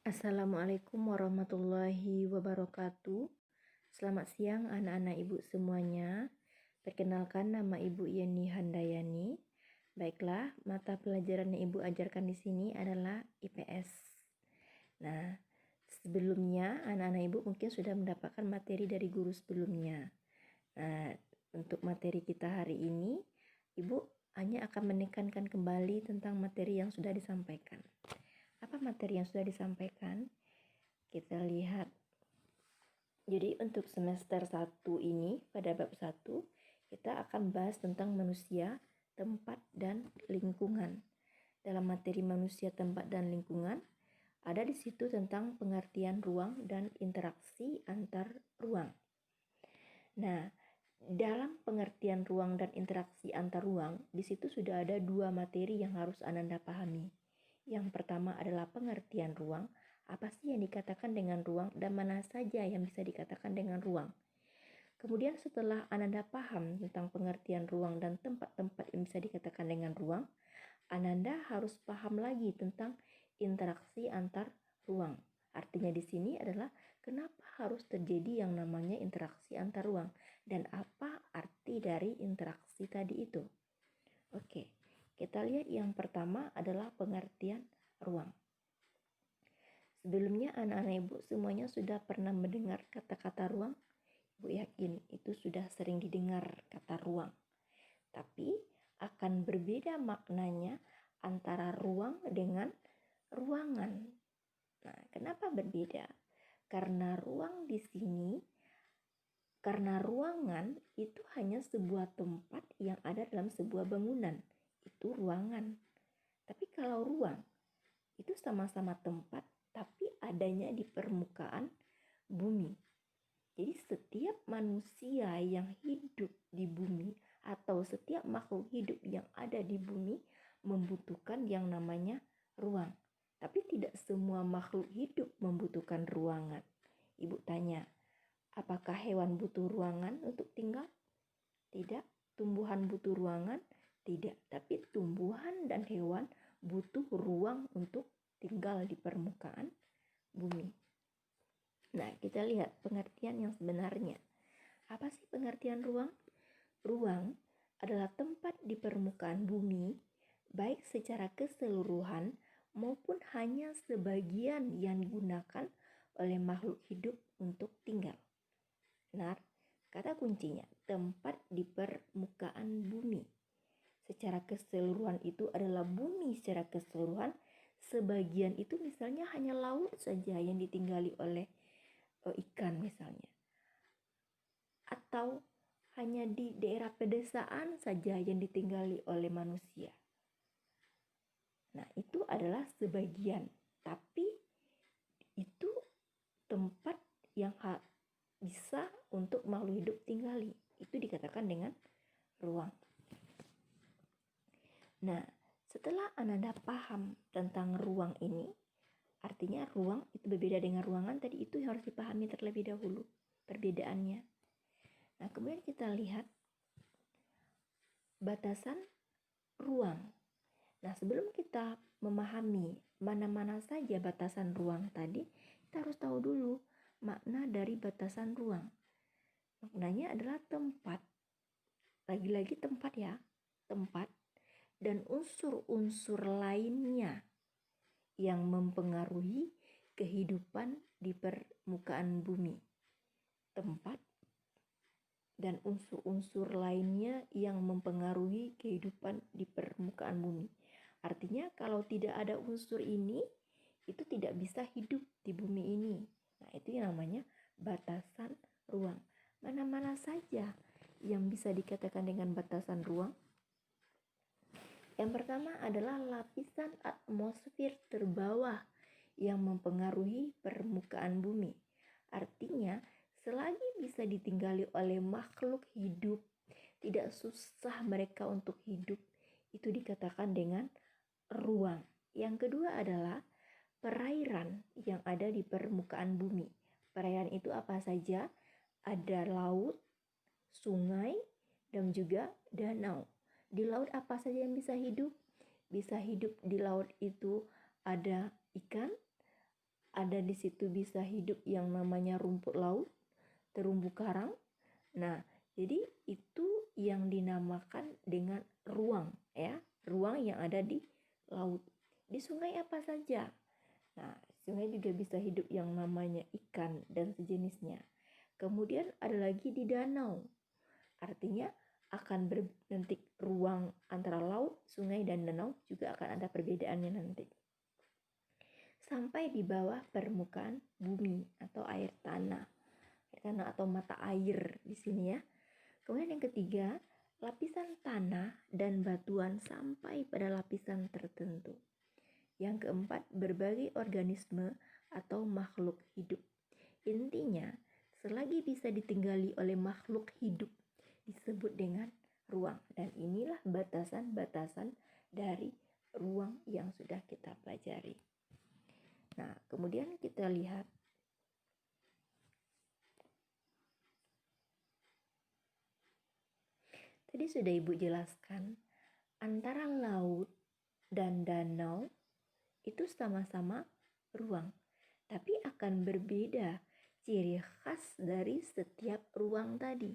Assalamualaikum warahmatullahi wabarakatuh. Selamat siang anak-anak ibu semuanya. Perkenalkan, nama ibu Yeni Handayani. Baiklah, mata pelajaran yang ibu ajarkan di sini adalah IPS. Nah, sebelumnya anak-anak ibu mungkin sudah mendapatkan materi dari guru sebelumnya. Nah, untuk materi kita hari ini, ibu hanya akan menekankan kembali tentang materi yang sudah disampaikan. Apa materi yang sudah disampaikan? Kita lihat. Jadi untuk semester 1 ini pada bab 1 kita akan bahas tentang manusia, tempat, dan lingkungan. Dalam materi manusia, tempat, dan lingkungan ada di situ tentang pengertian ruang dan interaksi antar ruang. Nah, dalam pengertian ruang dan interaksi antar ruang, di situ sudah ada dua materi yang harus Ananda pahami. Yang pertama adalah pengertian ruang. Apa sih yang dikatakan dengan ruang dan mana saja yang bisa dikatakan dengan ruang? Kemudian setelah Ananda paham tentang pengertian ruang dan tempat-tempat yang bisa dikatakan dengan ruang, Ananda harus paham lagi tentang interaksi antar ruang. Artinya di sini adalah kenapa harus terjadi yang namanya interaksi antar ruang dan apa arti dari interaksi tadi itu. Oke, kita lihat yang pertama adalah pengertian ruang. Sebelumnya anak-anak ibu semuanya sudah pernah mendengar kata-kata ruang? Ibu yakin itu sudah sering didengar kata ruang. Tapi akan berbeda maknanya antara ruang dengan ruangan. Nah, kenapa berbeda? Karena ruangan itu hanya sebuah tempat yang ada dalam sebuah bangunan. Itu ruangan. Tapi kalau ruang itu sama-sama tempat tapi adanya di permukaan bumi. Jadi setiap manusia yang hidup di bumi atau setiap makhluk hidup yang ada di bumi membutuhkan yang namanya ruang. Tapi tidak semua makhluk hidup membutuhkan ruangan. Ibu tanya, apakah hewan butuh ruangan untuk tinggal? Tidak. Tumbuhan butuh ruangan? Tidak. Tapi tumbuhan dan hewan butuh ruang untuk tinggal di permukaan bumi. Nah, kita lihat pengertian yang sebenarnya. Apa sih pengertian ruang? Ruang adalah tempat di permukaan bumi, baik secara keseluruhan maupun hanya sebagian yang digunakan oleh makhluk hidup untuk tinggal. Benar, kata kuncinya tempat di permukaan bumi. Secara keseluruhan itu adalah bumi secara keseluruhan. Sebagian itu misalnya hanya laut saja yang ditinggali oleh ikan misalnya. Atau hanya di daerah pedesaan saja yang ditinggali oleh manusia. Nah, itu adalah sebagian. Tapi itu tempat yang bisa untuk makhluk hidup tinggali. Itu dikatakan dengan ruang. Nah, setelah Ananda paham tentang ruang ini, artinya ruang itu berbeda dengan ruangan, tadi itu harus dipahami terlebih dahulu perbedaannya. Nah, kemudian kita lihat batasan ruang. Nah, sebelum kita memahami mana-mana saja batasan ruang tadi, kita harus tahu dulu makna dari batasan ruang. Maknanya adalah tempat. Lagi-lagi tempat ya, tempat dan unsur-unsur lainnya yang mempengaruhi kehidupan di permukaan bumi. Tempat dan unsur-unsur lainnya yang mempengaruhi kehidupan di permukaan bumi. Artinya kalau tidak ada unsur ini, itu tidak bisa hidup di bumi ini. Nah, itu yang namanya batasan ruang. Mana-mana saja yang bisa dikatakan dengan batasan ruang? Yang pertama adalah lapisan atmosfer terbawah yang mempengaruhi permukaan bumi. Artinya, selagi bisa ditinggali oleh makhluk hidup, tidak susah mereka untuk hidup, itu dikatakan dengan ruang. Yang kedua adalah perairan yang ada di permukaan bumi. Perairan itu apa saja? Ada laut, sungai, dan juga danau. Di laut apa saja yang bisa hidup? Bisa hidup di laut itu ada ikan, ada di situ bisa hidup yang namanya rumput laut, terumbu karang. Nah, jadi itu yang dinamakan dengan ruang, ya, ruang yang ada di laut. Di sungai apa saja? Nah, sungai juga bisa hidup yang namanya ikan dan sejenisnya. Kemudian ada lagi di danau. Artinya akan nanti ruang antara laut, sungai, dan danau juga akan ada perbedaannya nanti. Sampai di bawah permukaan bumi atau air tanah atau mata air di sini ya. Kemudian yang ketiga, lapisan tanah dan batuan sampai pada lapisan tertentu. Yang keempat, berbagai organisme atau makhluk hidup. Intinya, selagi bisa ditinggali oleh makhluk hidup disebut dengan ruang. Dan inilah batasan-batasan dari ruang yang sudah kita pelajari. Nah, kemudian kita lihat tadi sudah Ibu jelaskan antara laut dan danau itu sama-sama ruang, tapi akan berbeda ciri khas dari setiap ruang tadi.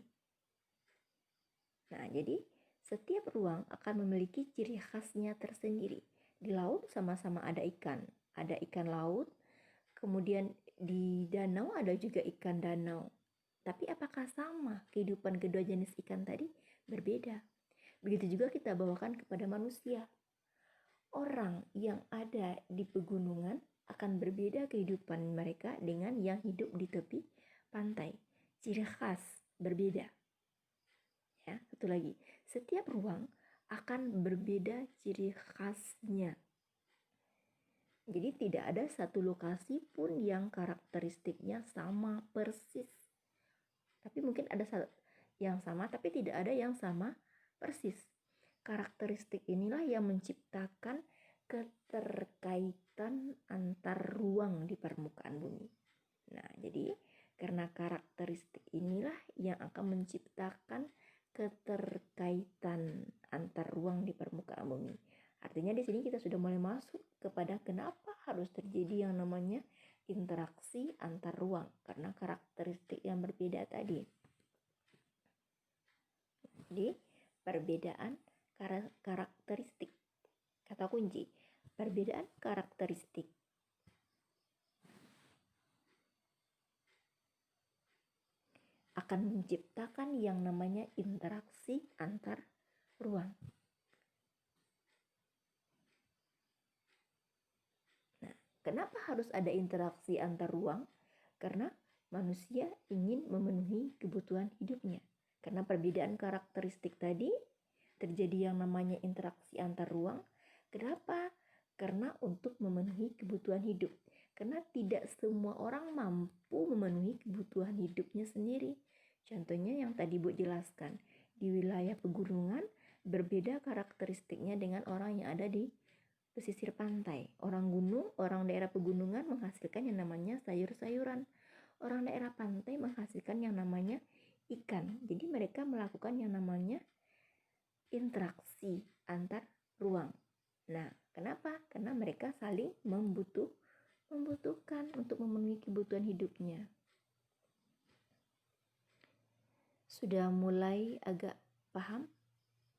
Nah, jadi setiap ruang akan memiliki ciri khasnya tersendiri. Di laut sama-sama ada ikan laut, kemudian di danau ada juga ikan danau. Tapi apakah sama kehidupan kedua jenis ikan tadi? Berbeda. Begitu juga kita bawakan kepada manusia. Orang yang ada di pegunungan akan berbeda kehidupan mereka dengan yang hidup di tepi pantai. Ciri khas berbeda. Ya, satu lagi. Setiap ruang akan berbeda ciri khasnya. Jadi tidak ada satu lokasi pun yang karakteristiknya sama persis. Tapi mungkin ada yang sama, tapi tidak ada yang sama persis. Karakteristik inilah yang menciptakan keterkaitan antar ruang di permukaan bumi. Nah, jadi karena karakteristik inilah yang akan menciptakan keterkaitan antar ruang di permukaan bumi. Artinya di sini kita sudah mulai masuk kepada kenapa harus terjadi yang namanya interaksi antar ruang, karena karakteristik yang berbeda tadi. Jadi perbedaan karakteristik, kata kunci, perbedaan karakteristik akan menciptakan yang namanya interaksi antar ruang. Nah, kenapa harus ada interaksi antar ruang? Karena manusia ingin memenuhi kebutuhan hidupnya. Karena perbedaan karakteristik tadi terjadi yang namanya interaksi antar ruang. Kenapa? Karena untuk memenuhi kebutuhan hidup. Karena tidak semua orang mampu memenuhi kebutuhan hidupnya sendiri. Contohnya yang tadi Bu jelaskan, di wilayah pegunungan berbeda karakteristiknya dengan orang yang ada di pesisir pantai. Orang gunung, orang daerah pegunungan menghasilkan yang namanya sayur-sayuran. Orang daerah pantai menghasilkan yang namanya ikan. Jadi mereka melakukan yang namanya interaksi antar ruang. Nah, kenapa? Karena mereka saling membutuhkan untuk memenuhi kebutuhan hidupnya. Sudah mulai agak paham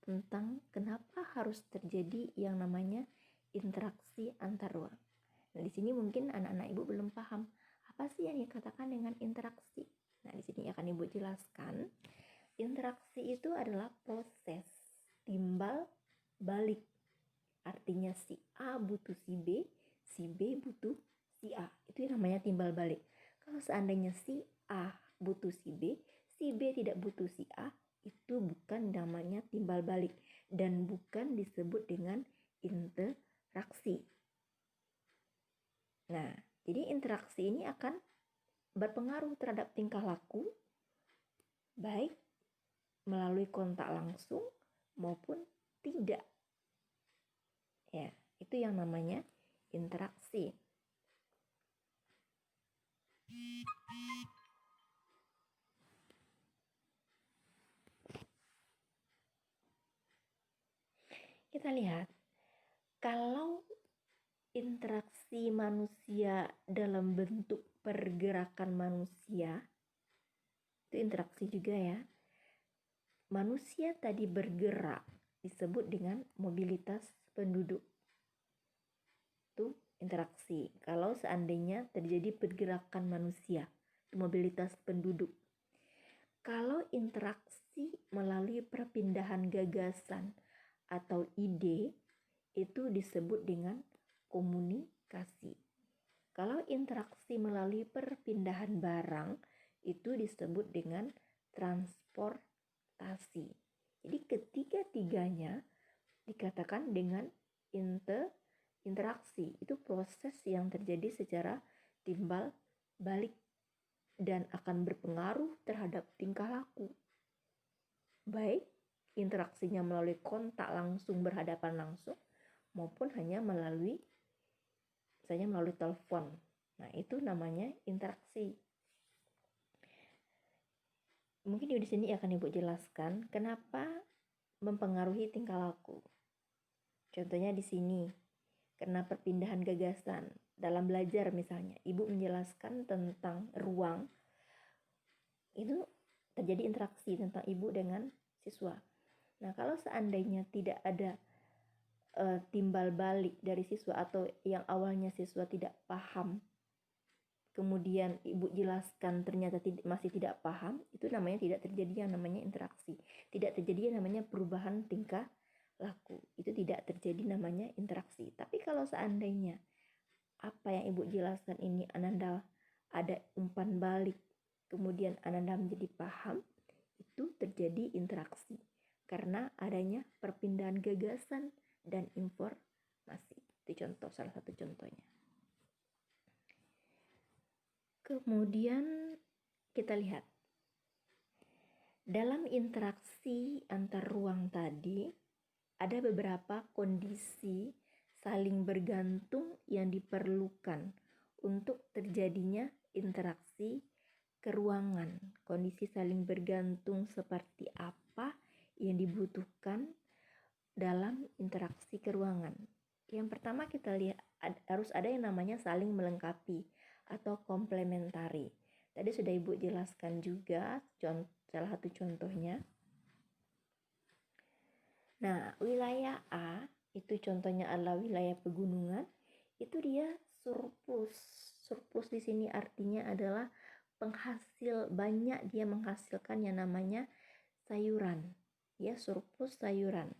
tentang kenapa harus terjadi yang namanya interaksi antar ruang. Nah, di sini mungkin anak-anak Ibu belum paham apa sih yang dikatakan dengan interaksi. Nah, di sini akan Ibu jelaskan. Interaksi itu adalah proses timbal balik. Artinya si A butuh si B butuh si A. Itu yang namanya timbal balik. Kalau seandainya si A butuh si B tidak butuh si A, itu bukan namanya timbal balik dan bukan disebut dengan interaksi. Nah, jadi interaksi ini akan berpengaruh terhadap tingkah laku, baik melalui kontak langsung maupun tidak. Ya, itu yang namanya interaksi. Kita lihat, kalau interaksi manusia dalam bentuk pergerakan manusia, itu interaksi juga ya. Manusia tadi bergerak disebut dengan mobilitas penduduk. Itu interaksi. Kalau seandainya terjadi pergerakan manusia, mobilitas penduduk. Kalau interaksi melalui perpindahan gagasan atau ide, itu disebut dengan komunikasi. Kalau interaksi melalui perpindahan barang, itu disebut dengan transportasi. Jadi ketiga-tiganya dikatakan dengan interaksi. Itu proses yang terjadi secara timbal balik dan akan berpengaruh terhadap tingkah laku. Baik interaksinya melalui kontak langsung, berhadapan langsung, maupun hanya melalui telepon. Nah, itu namanya interaksi. Mungkin di sini akan Ibu jelaskan kenapa mempengaruhi tingkah laku. Contohnya di sini, karena perpindahan gagasan. Dalam belajar misalnya, Ibu menjelaskan tentang ruang, itu terjadi interaksi tentang Ibu dengan siswa. Nah, kalau seandainya tidak ada timbal balik dari siswa atau yang awalnya siswa tidak paham, kemudian Ibu jelaskan ternyata masih tidak paham, itu namanya tidak terjadi yang namanya interaksi. Tidak terjadi yang namanya perubahan tingkah laku. Itu tidak terjadi namanya interaksi. Tapi kalau seandainya apa yang Ibu jelaskan ini Ananda ada umpan balik, kemudian Ananda menjadi paham, itu terjadi interaksi. Karena adanya perpindahan gagasan dan informasi. Itu salah satu contohnya. Kemudian kita lihat dalam interaksi antar ruang tadi ada beberapa kondisi saling bergantung yang diperlukan untuk terjadinya interaksi keruangan. Kondisi saling bergantung seperti apa yang dibutuhkan dalam interaksi keruangan. Yang pertama kita lihat harus ada yang namanya saling melengkapi atau komplementari. Tadi sudah Ibu jelaskan juga salah satu contohnya. Nah, wilayah A itu contohnya adalah wilayah pegunungan. Itu dia surplus. Surplus di sini artinya adalah banyak dia menghasilkan yang namanya sayuran. Ya, surplus sayuran.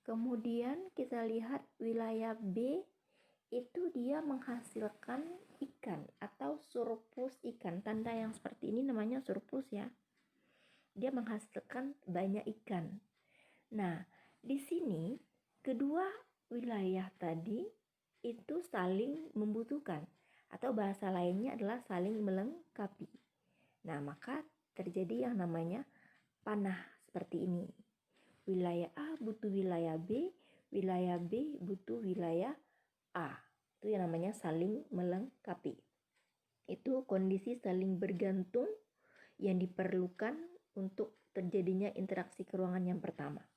Kemudian kita lihat wilayah B itu dia menghasilkan ikan atau surplus ikan. Tanda yang seperti ini namanya surplus ya. Dia menghasilkan banyak ikan. Nah, di sini kedua wilayah tadi itu saling membutuhkan atau bahasa lainnya adalah saling melengkapi. Nah, maka terjadi yang namanya panah seperti ini. Wilayah A butuh wilayah B butuh wilayah A. Itu yang namanya saling melengkapi. Itu kondisi saling bergantung yang diperlukan untuk terjadinya interaksi keruangan yang pertama.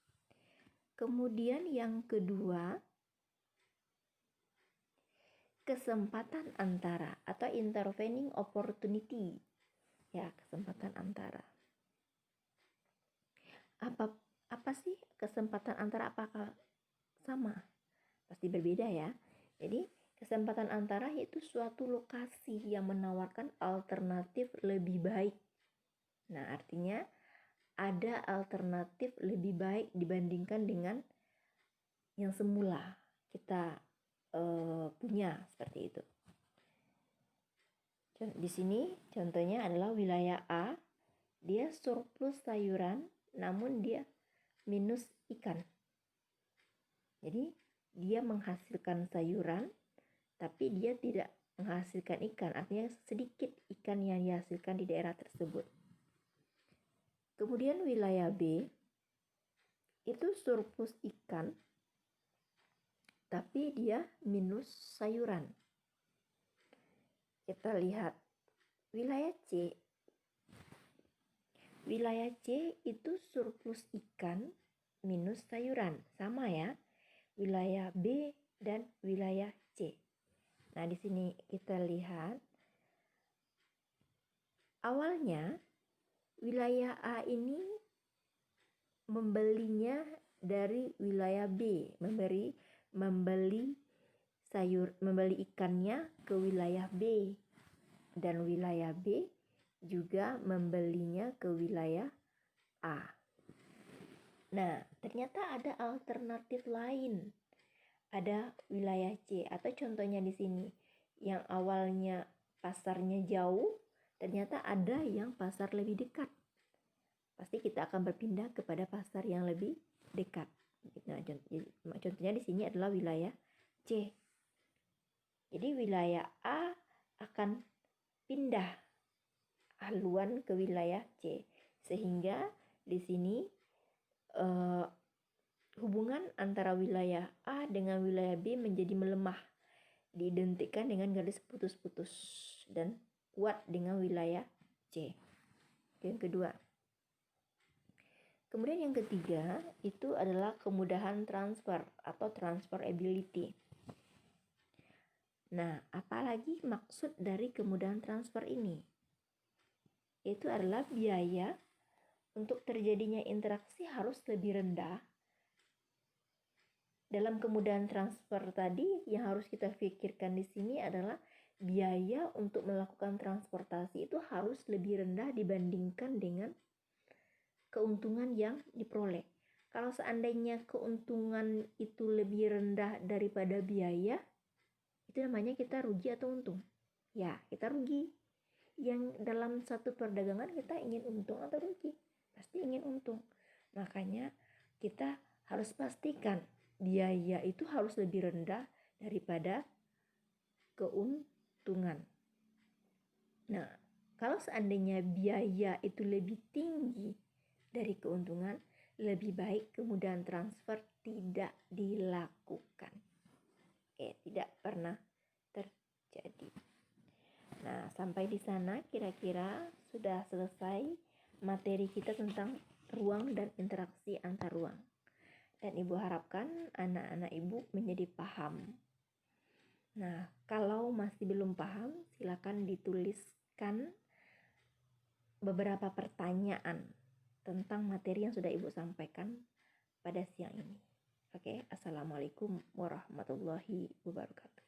Kemudian yang kedua, kesempatan antara atau intervening opportunity. Ya, kesempatan antara. Apa sih kesempatan antara, apakah sama? Pasti berbeda ya. Jadi kesempatan antara yaitu suatu lokasi yang menawarkan alternatif lebih baik. Nah, artinya ada alternatif lebih baik dibandingkan dengan yang semula kita punya, seperti itu. Di sini contohnya adalah wilayah A, dia surplus sayuran namun dia minus ikan. Jadi dia menghasilkan sayuran tapi dia tidak menghasilkan ikan, artinya sedikit ikan yang dihasilkan di daerah tersebut. Kemudian wilayah B itu surplus ikan tapi dia minus sayuran. Kita lihat wilayah C. Wilayah C itu surplus ikan minus sayuran. Sama ya, wilayah B dan wilayah C. Nah, di sini kita lihat awalnya wilayah A ini membelinya dari wilayah B, membeli ikannya ke wilayah B, dan wilayah B juga membelinya ke wilayah A. Nah, ternyata ada alternatif lain. Ada wilayah C, atau contohnya di sini yang awalnya pasarnya jauh, ternyata ada yang pasar lebih dekat. Pasti kita akan berpindah kepada pasar yang lebih dekat. Nah, contohnya di sini adalah wilayah C. Jadi wilayah A akan pindah haluan ke wilayah C, sehingga di sini hubungan antara wilayah A dengan wilayah B menjadi melemah, diidentikan dengan garis putus-putus, dan kuat dengan wilayah C. Yang kedua. Kemudian yang ketiga itu adalah kemudahan transfer atau transferability. Nah, apalagi maksud dari kemudahan transfer ini? Itu adalah biaya untuk terjadinya interaksi harus lebih rendah. Dalam kemudahan transfer tadi, yang harus kita pikirkan di sini adalah biaya untuk melakukan transportasi itu harus lebih rendah dibandingkan dengan keuntungan yang diperoleh. Kalau seandainya keuntungan itu lebih rendah daripada biaya, itu namanya kita rugi atau untung? Ya, kita rugi. Yang dalam satu perdagangan kita ingin untung atau rugi? Pasti ingin untung. Makanya kita harus pastikan biaya itu harus lebih rendah daripada keuntungan. Nah, kalau seandainya biaya itu lebih tinggi dari keuntungan, lebih baik kemudahan transfer tidak dilakukan. Tidak pernah terjadi. Nah, sampai di sana kira-kira sudah selesai materi kita tentang ruang dan interaksi antar ruang. Dan Ibu harapkan anak-anak Ibu menjadi paham. Nah, kalau masih belum paham, silakan dituliskan beberapa pertanyaan tentang materi yang sudah Ibu sampaikan pada siang ini. Oke, Assalamualaikum warahmatullahi wabarakatuh.